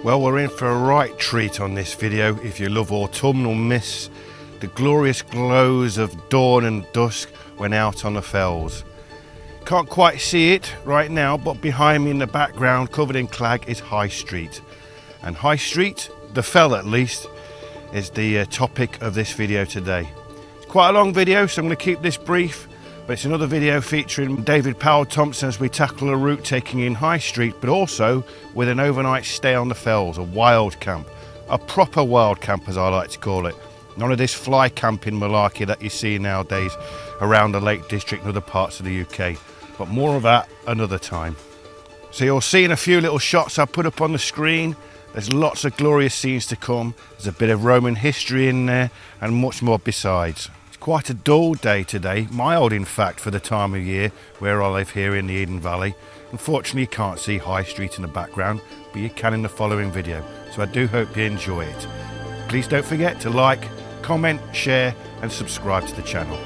Well, we're in for a right treat on this video if you love autumnal mists, the glorious glows of dawn and dusk when out on the fells. Can't quite see it right now, but behind me in the background, covered in clag, is High Street. And High Street, the fell at least, is the topic of this video today. It's quite a long video, so I'm going to keep this brief, but it's another video featuring David Powell-Thompson as we tackle a route taking in High Street, but also with an overnight stay on the fells, a wild camp. A proper wild camp, as I like to call it. None of this fly camping malarkey that you see nowadays around the Lake District and other parts of the UK. But more of that another time. So you'll see in a few little shots I put up on the screen, there's lots of glorious scenes to come. There's a bit of Roman history in there and much more besides. It's quite a dull day today, mild in fact for the time of year where I live here in the Eden Valley. Unfortunately you can't see High Street in the background, but you can in the following video. So I do hope you enjoy it. Please don't forget to like, comment, share and subscribe to the channel.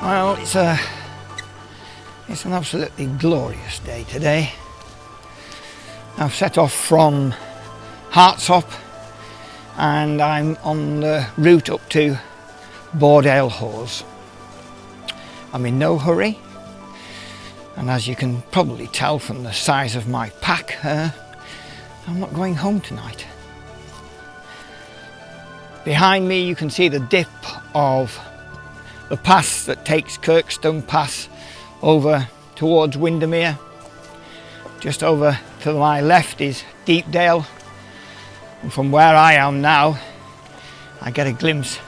Well, it's an absolutely glorious day today. I've set off from Hartsop and I'm on the route up to Bordale Hawes. I'm in no hurry, and as you can probably tell from the size of my pack, I'm not going home tonight. Behind me you can see the dip of the pass that takes Kirkstone Pass over towards Windermere. Just over to my left is Deepdale, and from where I am now I get a glimpse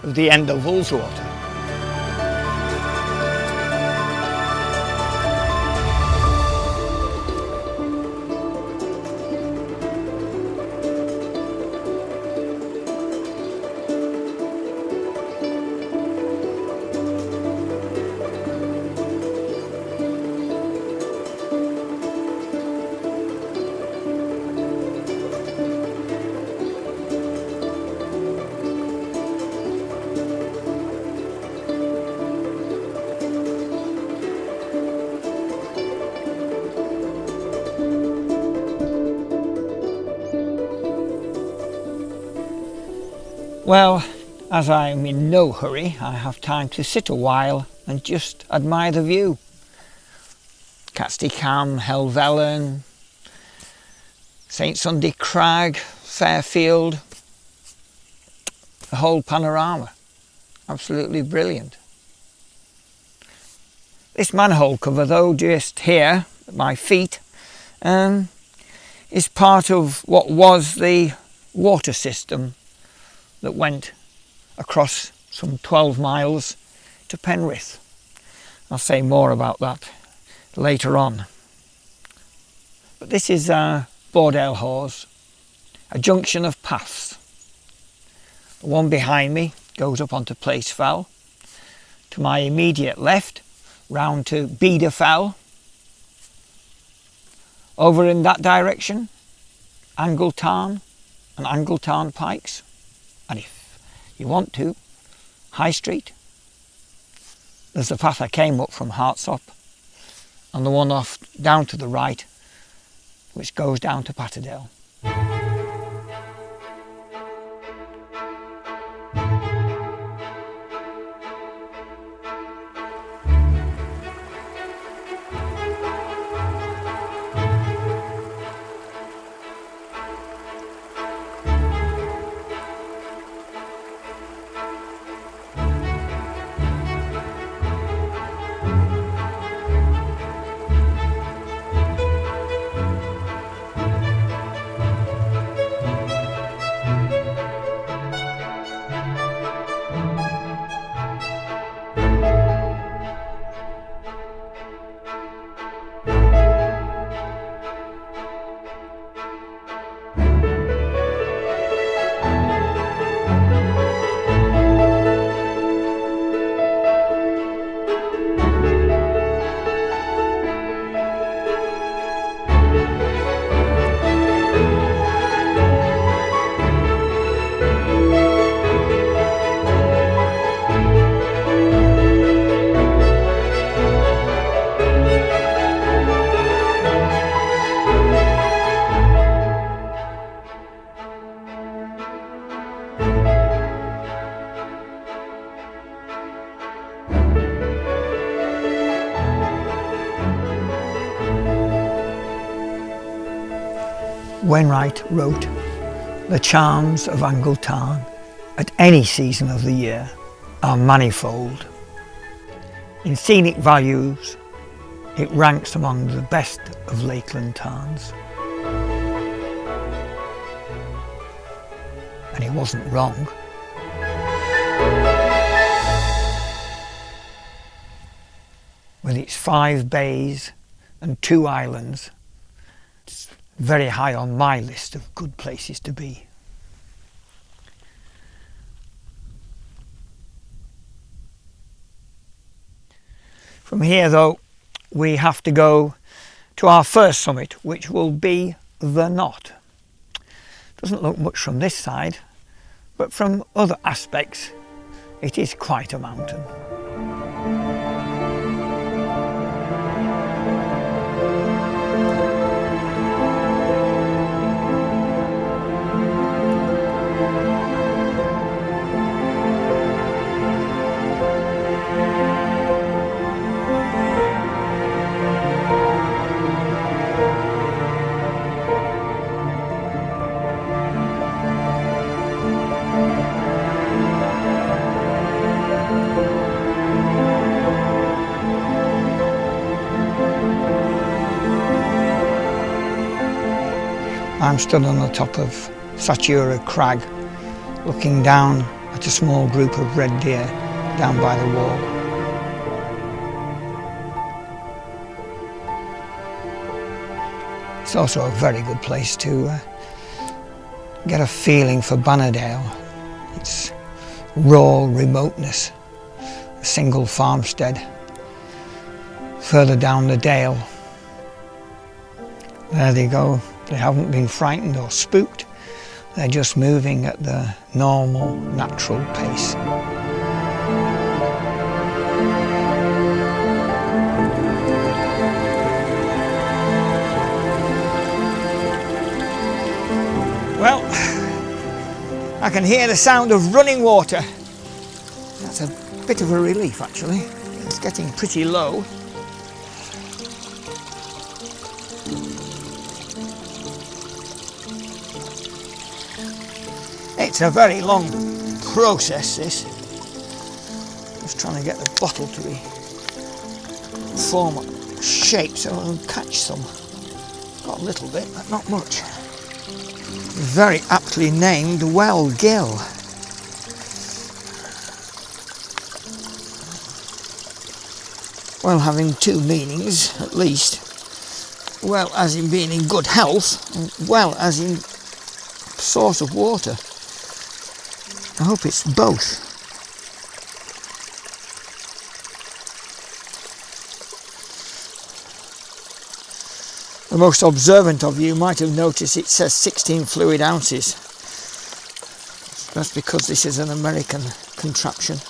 of the end of Ullswater. Well, as I'm in no hurry, I have time to sit a while and just admire the view. Catstead Cam, Helvellyn, St Sunday Crag, Fairfield, the whole panorama. Absolutely brilliant. This manhole cover though, just here at my feet, is part of what was the water system that went across some 12 miles to Penrith. I'll say more about that later on. But this is Bordale Hawes, a junction of paths. The one behind me goes up onto Place Fell. To my immediate left, round to Beda Fell. Over in that direction, Angletarn and Angletarn Pikes. And if you want to, High Street. There's the path I came up from Hartsop, and the one off down to the right, which goes down to Patterdale. Wainwright wrote, "The charms of Angle Tarn at any season of the year are manifold. In scenic values, it ranks among the best of Lakeland tarns." And he wasn't wrong. With its 5 bays and 2 islands, it's very high on my list of good places to be. From here though, we have to go to our first summit, which will be the Knot. Doesn't look much from this side, but from other aspects it is quite a mountain. I'm stood on the top of Satura Crag, looking down at a small group of red deer down by the wall. It's also a very good place to get a feeling for Bannerdale. Its raw remoteness, a single farmstead further down the dale. There they go. They haven't been frightened or spooked. They're just moving at the normal, natural pace. Well, I can hear the sound of running water. That's a bit of a relief actually. It's getting pretty low. It's a very long process, this. Just trying to get the bottle to form shape so I can catch some. Got a little bit, but not much. Very aptly named Well Gill. Well, having 2 meanings at least. Well as in being in good health, and well as in source of water. I hope it's both. The most observant of you might have noticed it says 16 fluid ounces. That's because this is an American contraption.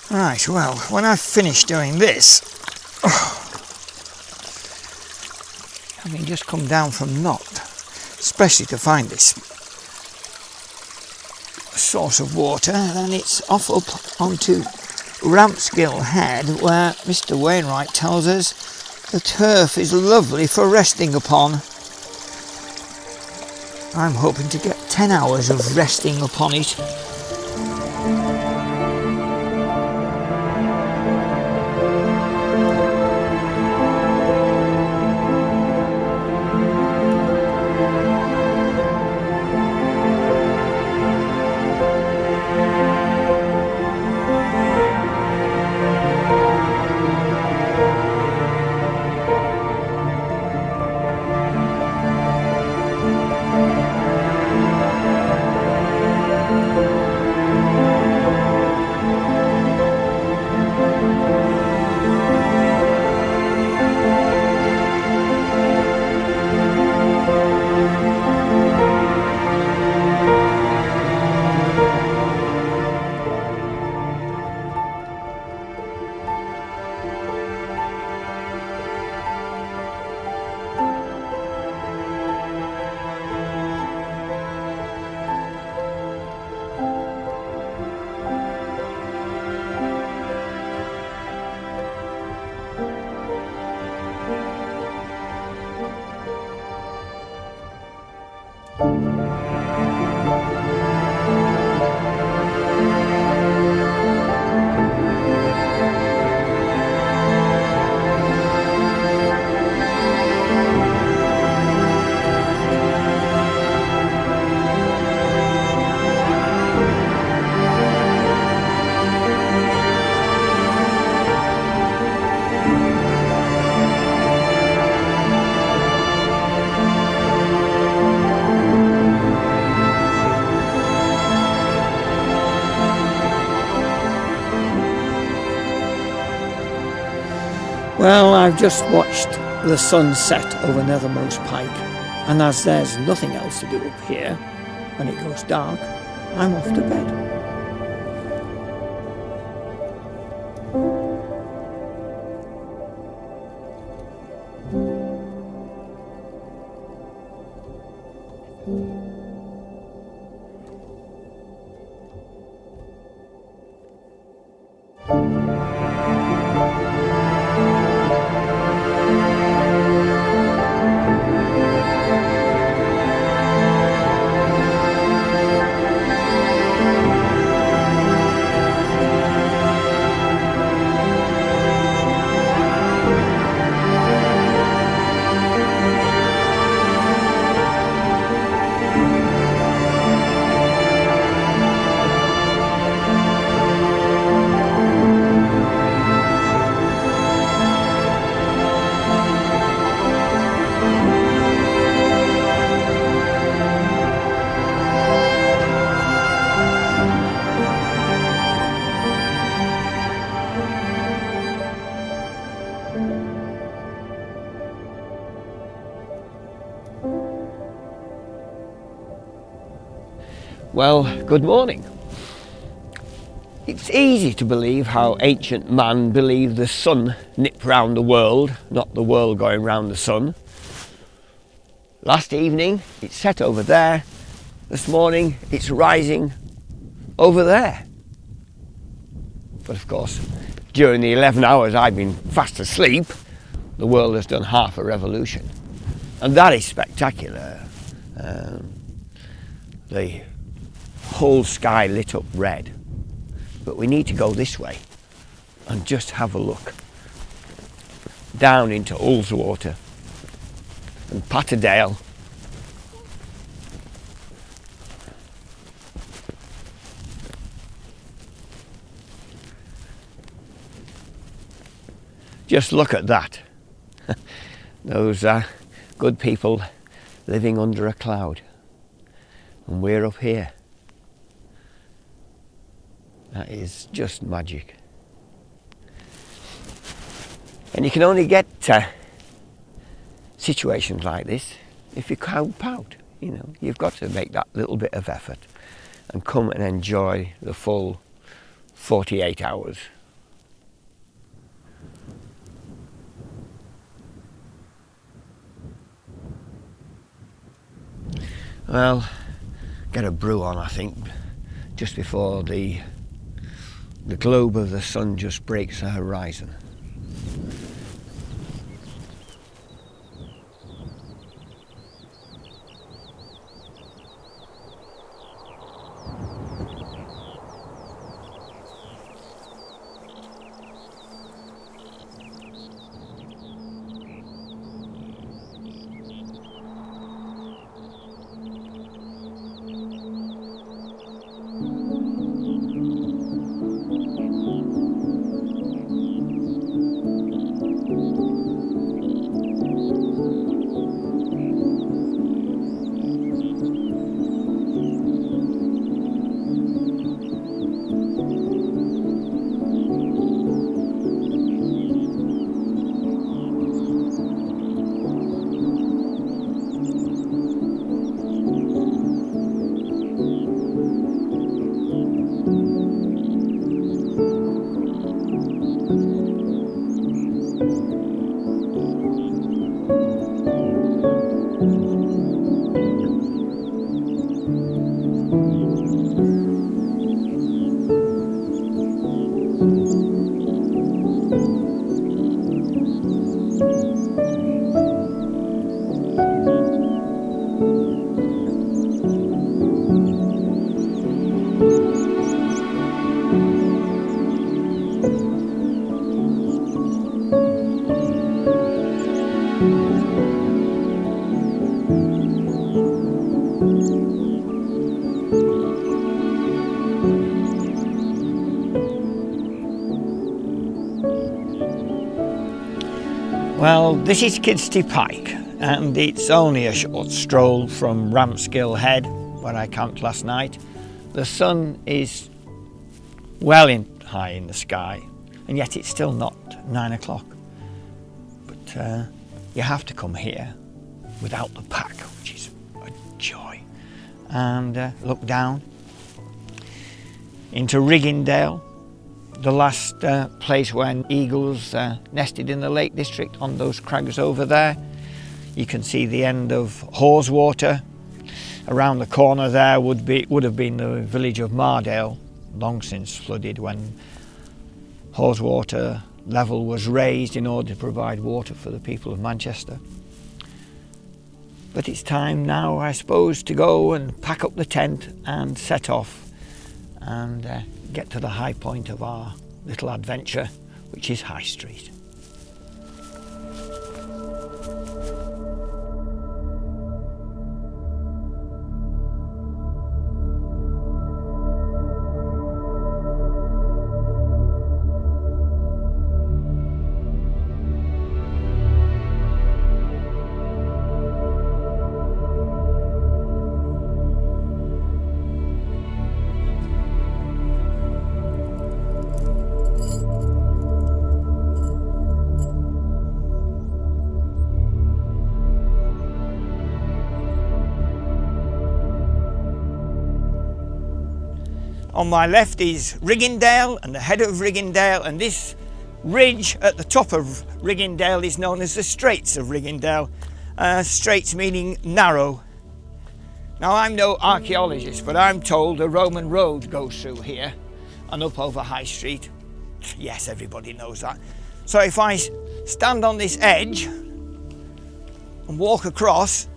Right, well, when I finish doing this, having just come down from Knot, especially to find this source of water, then it's off up onto Rampsgill Head, where Mr. Wainwright tells us the turf is lovely for resting upon. I'm hoping to get 10 hours of resting upon it. Well, I've just watched the sun set over Nethermost Pike, and as there's nothing else to do up here when it goes dark, I'm off to bed. Well, good morning. It's easy to believe how ancient man believed the sun nipped round the world, not the world going round the sun. Last evening it set over there, this morning it's rising over there. But of course, during the 11 hours I've been fast asleep, the world has done half a revolution. And that is spectacular. The whole sky lit up red. But we need to go this way and just have a look down into Ullswater and Patterdale. Just look at that. Those good people living under a cloud. And we're up here. That is just magic. And you can only get situations like this if you camp out. You know, you've got to make that little bit of effort and come and enjoy the full 48 hours. Well, get a brew on, I think, just before the globe of the sun just breaks the horizon. Well, this is Kidsty Pike, and it's only a short stroll from Ramskill Head, where I camped last night. The sun is well high in the sky, and yet it's still not 9 o'clock. but you have to come here without the pack, which is a joy. And look down into Riggindale, the last place where eagles nested in the Lake District, on those crags over there. You can see the end of Haweswater. Around the corner there would have been the village of Mardale, long since flooded when Haweswater level was raised in order to provide water for the people of Manchester. But it's time now, I suppose, to go and pack up the tent and set off and get to the high point of our little adventure, which is High Street. On my left is Riggindale and the head of Riggindale, and this ridge at the top of Riggindale is known as the Straits of Riggindale. Straits meaning narrow. Now, I'm no archaeologist, but I'm told a Roman road goes through here and up over High Street. Yes, everybody knows that. So if I stand on this edge and walk across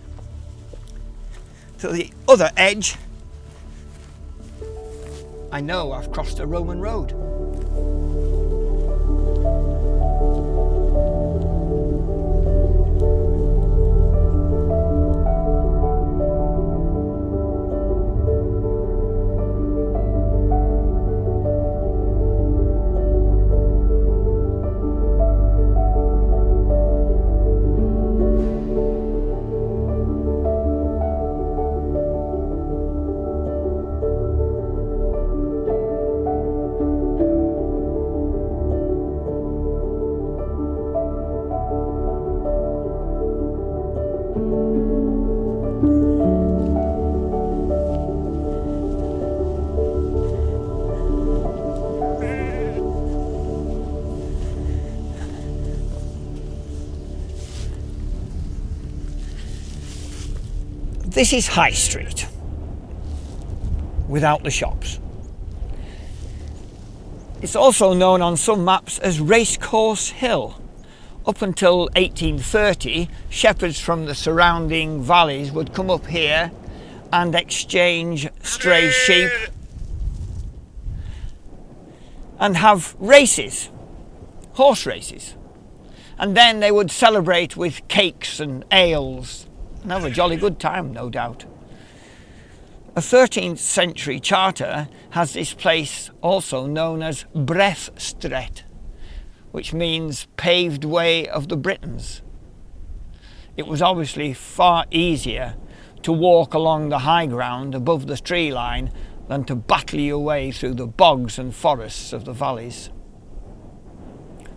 to the other edge, I know I've crossed a Roman road. This is High Street, without the shops. It's also known on some maps as Racecourse Hill. Up until 1830, shepherds from the surrounding valleys would come up here and exchange stray sheep and have races, horse races. And then they would celebrate with cakes and ales and have a jolly good time, no doubt. A 13th century charter has this place also known as Breathtaking, which means paved way of the Britons. It was obviously far easier to walk along the high ground above the tree line than to battle your way through the bogs and forests of the valleys.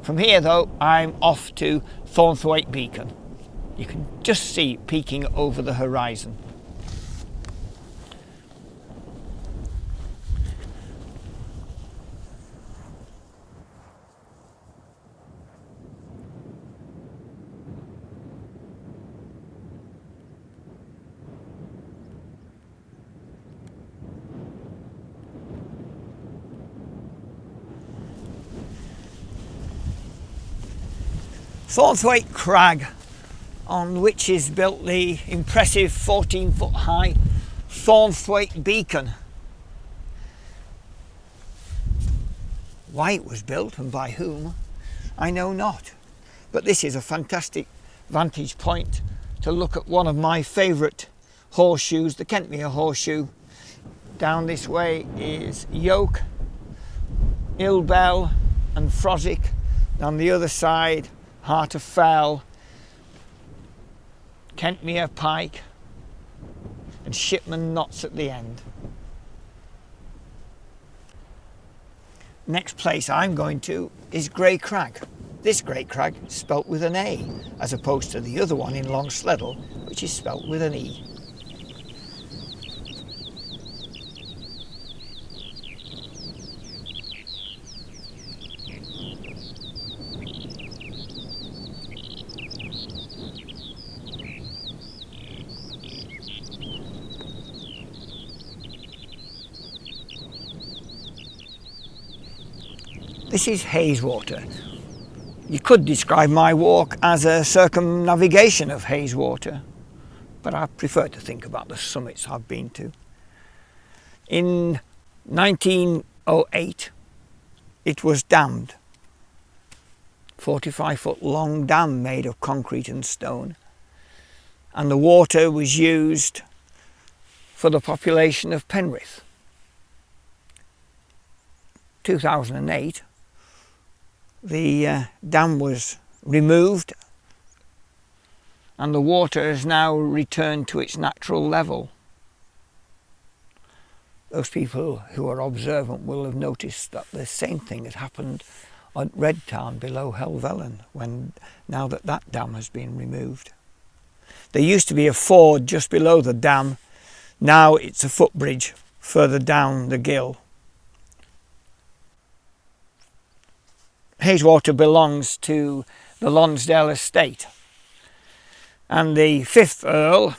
From here, though, I'm off to Thornthwaite Beacon. You can just see it peeking over the horizon. Thornthwaite Crag, on which is built the impressive 14-foot high Thornthwaite Beacon. Why it was built and by whom, I know not, but this is a fantastic vantage point to look at one of my favourite horseshoes, the Kentmere horseshoe. Down this way is Yoke, Ilbel and Frosick. On the other side, Heart of Fell, Kentmere Pike and Shipman Knots at the end. Next place I'm going to is Grey Crag. this great crag spelt with an A, as opposed to the other one in Long Sleddle, which is spelt with an E. This is Hazewater. You could describe my walk as a circumnavigation of Hazewater, but I prefer to think about the summits I've been to. In 1908, it was dammed. 45-foot long dam made of concrete and stone, and the water was used for the population of Penrith. 2008, the dam was removed and the water has now returned to its natural level. Those people who are observant will have noticed that the same thing has happened at Redtown below Helvellyn now that that dam has been removed. There used to be a ford just below the dam. Now it's a footbridge further down the gill. Hazewater belongs to the Lonsdale estate, and the 5th Earl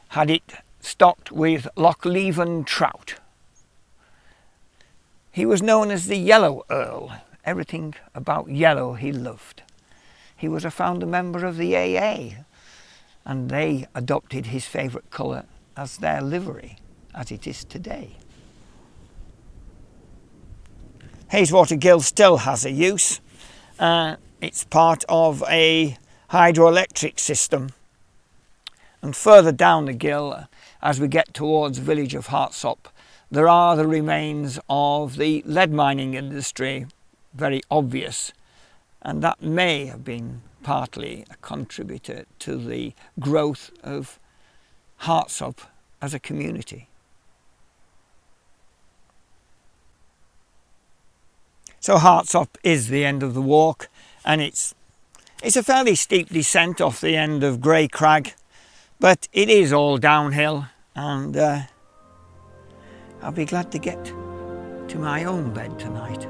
had it stocked with Lochleven trout. He was known as the Yellow Earl. Everything about yellow he loved. He was a founder member of the AA, and they adopted his favourite colour as their livery, as it is today. Hazewater Gill still has a use. It's part of a hydroelectric system. And further down the gill, as we get towards the village of Hartsop, there are the remains of the lead mining industry, very obvious. And that may have been partly a contributor to the growth of Hartsop as a community. So Hartsop is the end of the walk, and it's a fairly steep descent off the end of Grey Crag, but it is all downhill, and I'll be glad to get to my own bed tonight.